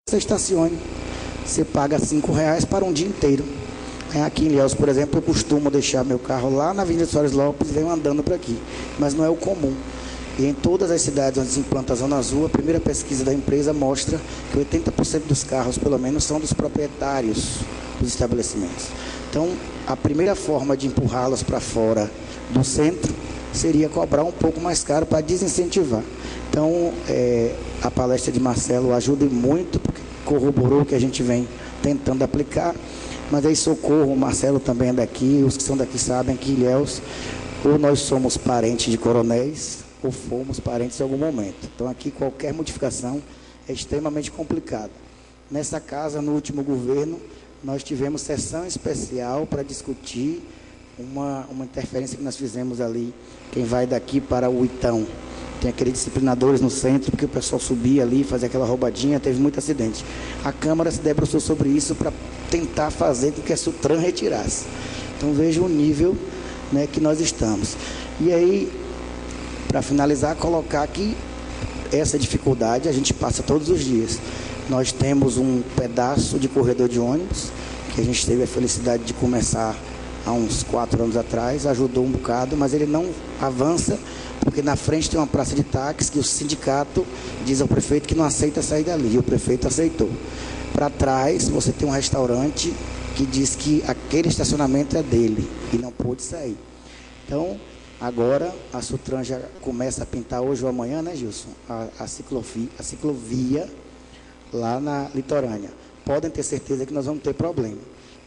você estacione. Você paga R$ 5 para um dia inteiro. Aqui em Ilhéus, por exemplo, eu costumo deixar meu carro lá na Avenida Soares Lopes e venho andando por aqui. Mas não é o comum. E em todas as cidades onde se implanta a Zona Azul, a primeira pesquisa da empresa mostra que 80% dos carros, pelo menos, são dos proprietários dos estabelecimentos. Então, a primeira forma de empurrá-los para fora do centro seria cobrar um pouco mais caro para desincentivar. Então, a palestra de Marcelo ajuda muito, porque corroborou o que a gente vem tentando aplicar. Mas aí, socorro, o Marcelo também é daqui, os que são daqui sabem que Ilhéus, ou nós somos parentes de coronéis, ou fomos parentes em algum momento. Então, aqui, qualquer modificação é extremamente complicada. Nessa casa, no último governo, nós tivemos sessão especial para discutir uma interferência que nós fizemos ali, quem vai daqui para o Itão. Tem aqueles disciplinadores no centro, porque o pessoal subia ali, fazia aquela roubadinha, teve muito acidente. A Câmara se debruçou sobre isso para tentar fazer com que a Sutran retirasse. Então, veja o nível, né, que nós estamos. E aí, para finalizar, colocar que essa dificuldade a gente passa todos os dias. Nós temos um pedaço de corredor de ônibus, que a gente teve a felicidade de começar há uns 4 anos atrás, ajudou um bocado, mas ele não avança, porque na frente tem uma praça de táxi que o sindicato diz ao prefeito que não aceita sair dali, e o prefeito aceitou. Para trás, você tem um restaurante que diz que aquele estacionamento é dele e não pôde sair. Então, agora a Sutran já começa a pintar hoje ou amanhã, né, Gilson? A ciclovia lá na litorânea. Podem ter certeza que nós vamos ter problema.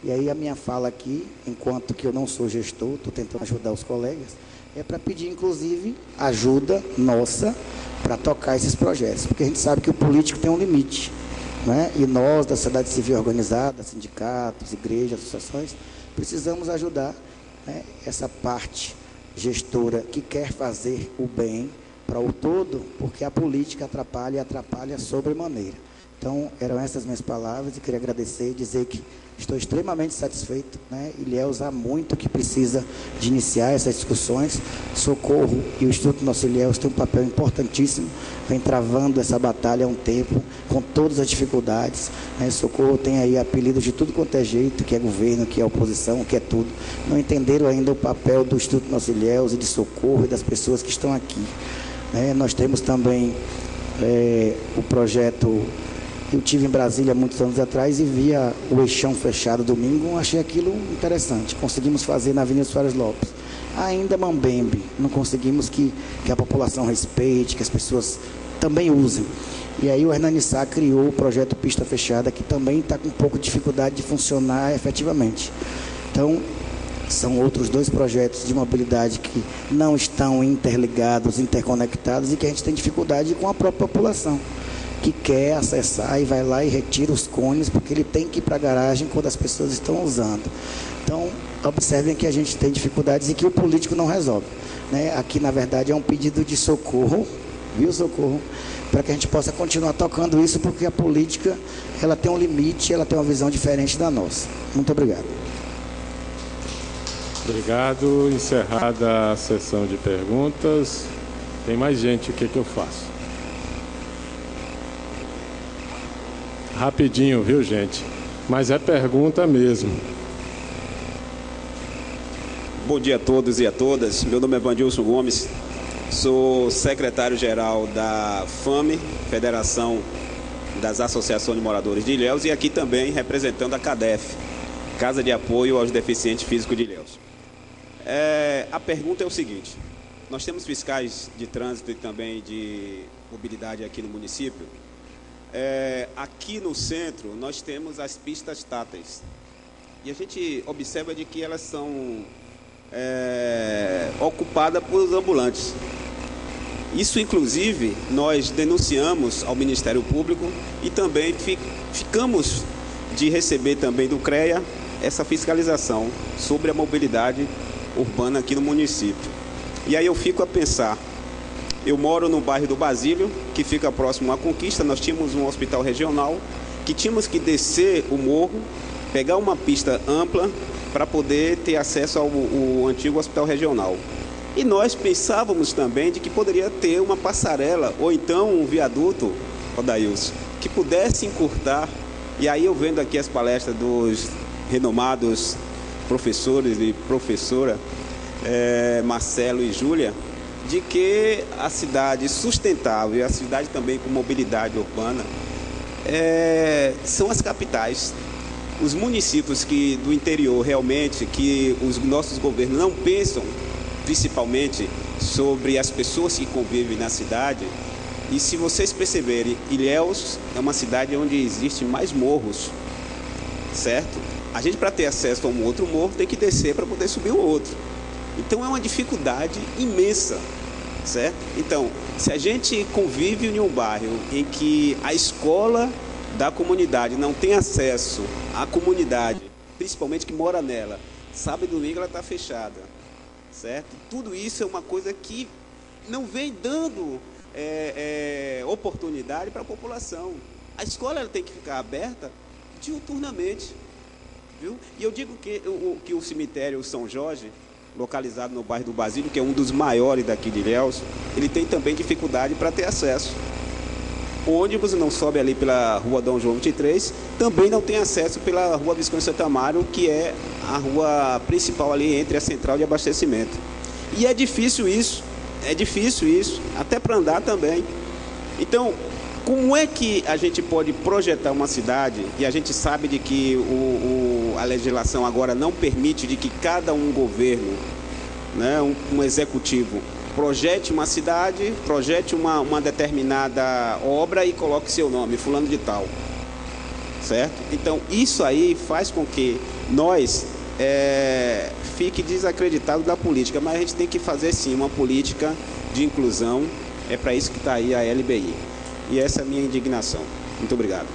E aí a minha fala aqui, enquanto que eu não sou gestor, estou tentando ajudar os colegas, é para pedir, inclusive, ajuda nossa para tocar esses projetos. Porque a gente sabe que o político tem um limite, né? E nós, da sociedade civil organizada, sindicatos, igrejas, associações, precisamos ajudar, né, essa parte gestora que quer fazer o bem para o todo, porque a política atrapalha e atrapalha sobremaneira. Então, eram essas minhas palavras e queria agradecer e dizer que estou extremamente satisfeito, né? Ilhéus há muito que precisa de iniciar essas discussões. Socorro e o Instituto Nosso Ilhéus tem um papel importantíssimo, vem travando essa batalha há um tempo, com todas as dificuldades, né? Socorro tem aí apelidos de tudo quanto é jeito, que é governo, que é oposição, que é tudo. Não entenderam ainda o papel do Instituto Nosso Ilhéus e de Socorro e das pessoas que estão aqui, né? Nós temos também o projeto. Eu estive em Brasília muitos anos atrás e via o eixão fechado domingo, achei aquilo interessante. Conseguimos fazer na Avenida Soares Lopes. Ainda mambembe, não conseguimos que a população respeite, que as pessoas também usem. E aí o Hernani Sá criou o projeto Pista Fechada, que também está com um pouco de dificuldade de funcionar efetivamente. Então, são outros 2 projetos de mobilidade que não estão interligados, interconectados e que a gente tem dificuldade com a própria população, que quer acessar e vai lá e retira os cones, porque ele tem que ir para a garagem quando as pessoas estão usando. Então, observem que a gente tem dificuldades e que o político não resolve, né? Aqui, na verdade, é um pedido de socorro, viu, socorro? Para que a gente possa continuar tocando isso, porque a política, ela tem um limite, ela tem uma visão diferente da nossa. Muito obrigado. Obrigado. Encerrada a sessão de perguntas. Tem mais gente, o que eu faço? Rapidinho, viu, gente? Mas é pergunta mesmo. Bom dia a todos e a todas. Meu nome é Vandilson Gomes. Sou secretário-geral da FAME, Federação das Associações de Moradores de Ilhéus, e aqui também representando a CADEF, Casa de Apoio aos Deficientes Físicos de Ilhéus. A pergunta é o seguinte: nós temos fiscais de trânsito e também de mobilidade aqui no município. Aqui no centro nós temos as pistas táteis e a gente observa de que elas são ocupadas por ambulantes. Isso, inclusive, nós denunciamos ao Ministério Público e também ficamos de receber também do CREA essa fiscalização sobre a mobilidade urbana aqui no município. E aí eu fico a pensar. Eu moro no bairro do Basílio, que fica próximo à Conquista. Nós tínhamos um hospital regional, que tínhamos que descer o morro, pegar uma pista ampla para poder ter acesso ao antigo hospital regional. E nós pensávamos também de que poderia ter uma passarela, ou então um viaduto, Odailson, que pudesse encurtar, e aí eu vendo aqui as palestras dos renomados professores e professora Marcelo e Júlia, de que a cidade sustentável e a cidade também com mobilidade urbana são as capitais. Os municípios do interior realmente, que os nossos governos não pensam principalmente sobre as pessoas que convivem na cidade. E se vocês perceberem, Ilhéus é uma cidade onde existem mais morros, certo? A gente, para ter acesso a um outro morro, tem que descer para poder subir o outro. Então é uma dificuldade imensa, certo? Então, se a gente convive em um bairro em que a escola da comunidade não tem acesso à comunidade, principalmente que mora nela, sábado e domingo ela está fechada, certo? Tudo isso é uma coisa que não vem dando oportunidade para a população. A escola ela tem que ficar aberta diuturnamente, viu? E eu digo que o cemitério São Jorge, localizado no bairro do Basílio, que é um dos maiores daqui de Ilhéus, ele tem também dificuldade para ter acesso. O ônibus não sobe ali pela rua Dom João 23, também não tem acesso pela rua Visconde Santo Amaro, que é a rua principal ali entre a central de abastecimento. E é difícil isso, até para andar também. Então, como é que a gente pode projetar uma cidade, e a gente sabe de que a legislação agora não permite de que cada governo, né, um executivo, projete uma cidade, projete uma determinada obra e coloque seu nome, fulano de tal, certo? Então, isso aí faz com que nós fique desacreditado da política, mas a gente tem que fazer sim uma política de inclusão, é para isso que está aí a LBI. E essa é a minha indignação. Muito obrigado.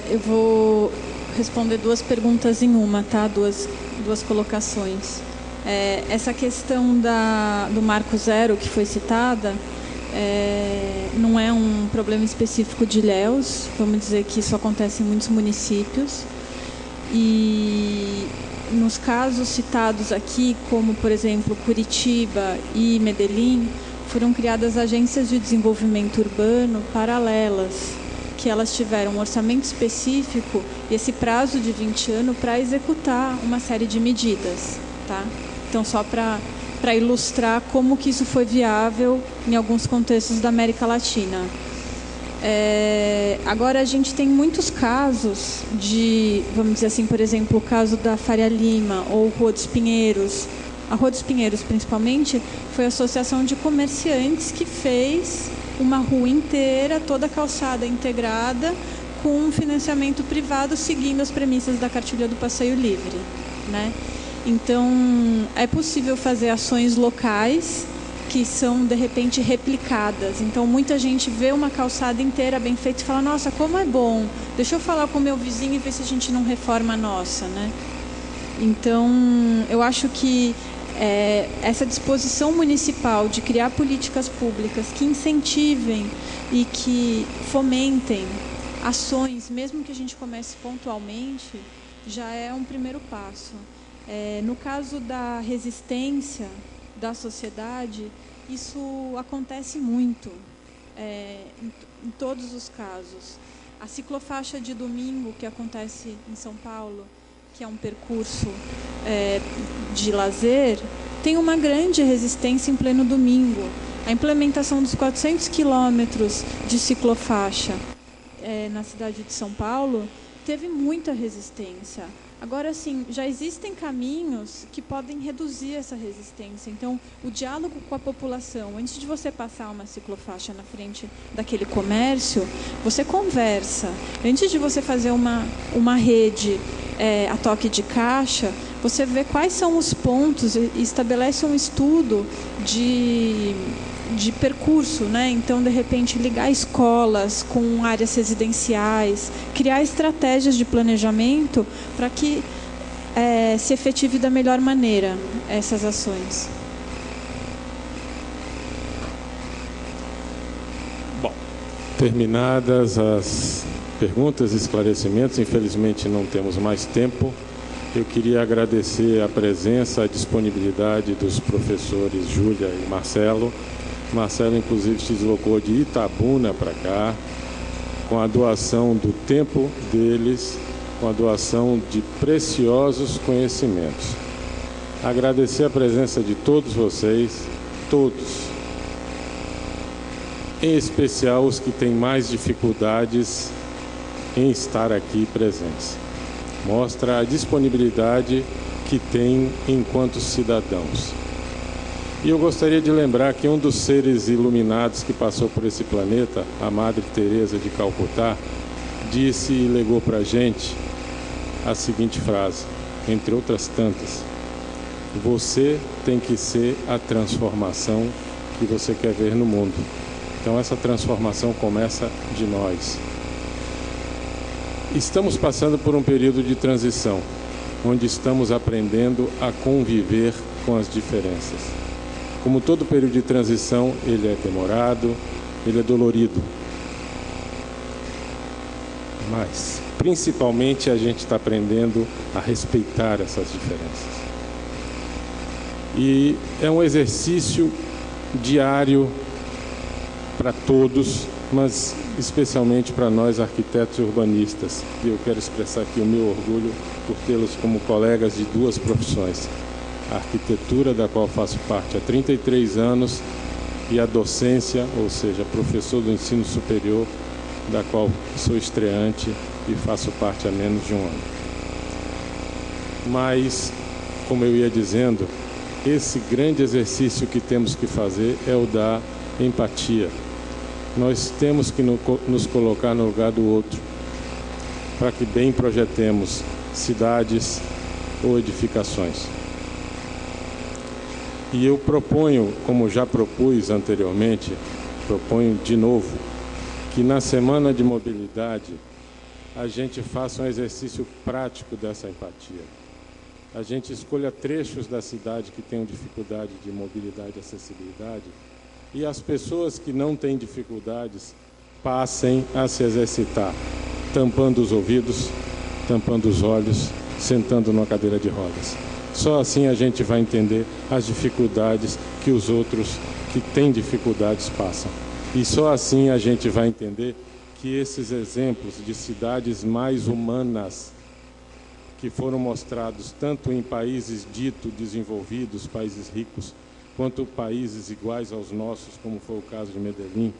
Eu vou responder duas perguntas em uma, tá? Duas colocações. Essa questão do Marco Zero que foi citada não é um problema específico de Ilhéus. Vamos dizer que isso acontece em muitos municípios. E nos casos citados aqui, como por exemplo Curitiba e Medellín, foram criadas agências de desenvolvimento urbano paralelas, que elas tiveram um orçamento específico e esse prazo de 20 anos para executar uma série de medidas, tá? Então, só para ilustrar como que isso foi viável em alguns contextos da América Latina. Agora, a gente tem muitos casos de, vamos dizer assim, por exemplo, o caso da Faria Lima ou Rua dos Pinheiros. A Rua dos Pinheiros, principalmente, foi a Associação de Comerciantes que fez uma rua inteira, toda calçada integrada, com um financiamento privado, seguindo as premissas da Cartilha do Passeio Livre, né? Então, é possível fazer ações locais que são, de repente, replicadas. Então, muita gente vê uma calçada inteira bem feita e fala, nossa, como é bom, deixa eu falar com o meu vizinho e ver se a gente não reforma a nossa, né? Então, eu acho que essa disposição municipal de criar políticas públicas que incentivem e que fomentem ações, mesmo que a gente comece pontualmente, já é um primeiro passo. No caso da resistência da sociedade, isso acontece muito, em todos os casos. A ciclofaixa de domingo, que acontece em São Paulo, que é um percurso de lazer, tem uma grande resistência em pleno domingo. A implementação dos 400 quilômetros de ciclofaixa na cidade de São Paulo teve muita resistência. Agora, sim, já existem caminhos que podem reduzir essa resistência. Então, o diálogo com a população, antes de você passar uma ciclofaixa na frente daquele comércio, você conversa. Antes de você fazer uma rede a toque de caixa, você vê quais são os pontos e estabelece um estudo de percurso, né? Então, de repente, ligar escolas com áreas residenciais, criar estratégias de planejamento para que se efetive da melhor maneira essas ações. Terminadas as perguntas e esclarecimentos, infelizmente não temos mais tempo. Eu queria agradecer a presença, a disponibilidade dos professores Júlia e Marcelo. Marcelo, inclusive, se deslocou de Itabuna para cá, com a doação do tempo deles, com a doação de preciosos conhecimentos. Agradecer a presença de todos vocês, todos, em especial os que têm mais dificuldades em estar aqui presentes. Mostra a disponibilidade que tem enquanto cidadãos. E eu gostaria de lembrar que um dos seres iluminados que passou por esse planeta, a Madre Teresa de Calcutá, disse e legou para a gente a seguinte frase, entre outras tantas: você tem que ser a transformação que você quer ver no mundo. Então essa transformação começa de nós. Estamos passando por um período de transição, onde estamos aprendendo a conviver com as diferenças. Como todo período de transição, ele é demorado, ele é dolorido. Mas, principalmente, a gente está aprendendo a respeitar essas diferenças. E é um exercício diário para todos, mas especialmente para nós arquitetos e urbanistas. E eu quero expressar aqui o meu orgulho por tê-los como colegas de duas profissões. A arquitetura, da qual faço parte há 33 anos, e a docência, ou seja, professor do ensino superior, da qual sou estreante e faço parte há menos de um ano. Mas, como eu ia dizendo, esse grande exercício que temos que fazer é o da empatia. Nós temos que nos colocar no lugar do outro, para que bem projetemos cidades ou edificações. E eu proponho, como já propus anteriormente, proponho de novo, que na Semana de Mobilidade a gente faça um exercício prático dessa empatia. A gente escolha trechos da cidade que tenham dificuldade de mobilidade e acessibilidade, e as pessoas que não têm dificuldades passem a se exercitar, tampando os ouvidos, tampando os olhos, sentando numa cadeira de rodas. Só assim a gente vai entender as dificuldades que os outros que têm dificuldades passam. E só assim a gente vai entender que esses exemplos de cidades mais humanas que foram mostrados tanto em países ditos desenvolvidos, países ricos, quanto países iguais aos nossos, como foi o caso de Medellín,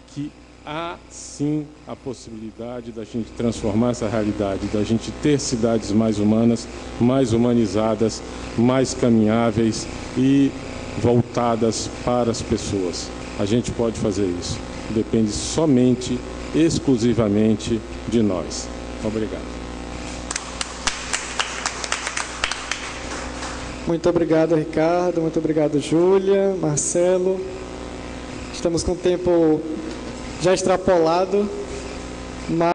que há sim a possibilidade da gente transformar essa realidade, da gente ter cidades mais humanas, mais humanizadas, mais caminháveis e voltadas para as pessoas. A gente pode fazer isso. Depende somente, exclusivamente de nós. Obrigado. Muito obrigado, Ricardo. Muito obrigado, Júlia, Marcelo. Estamos com o tempo já extrapolado, mas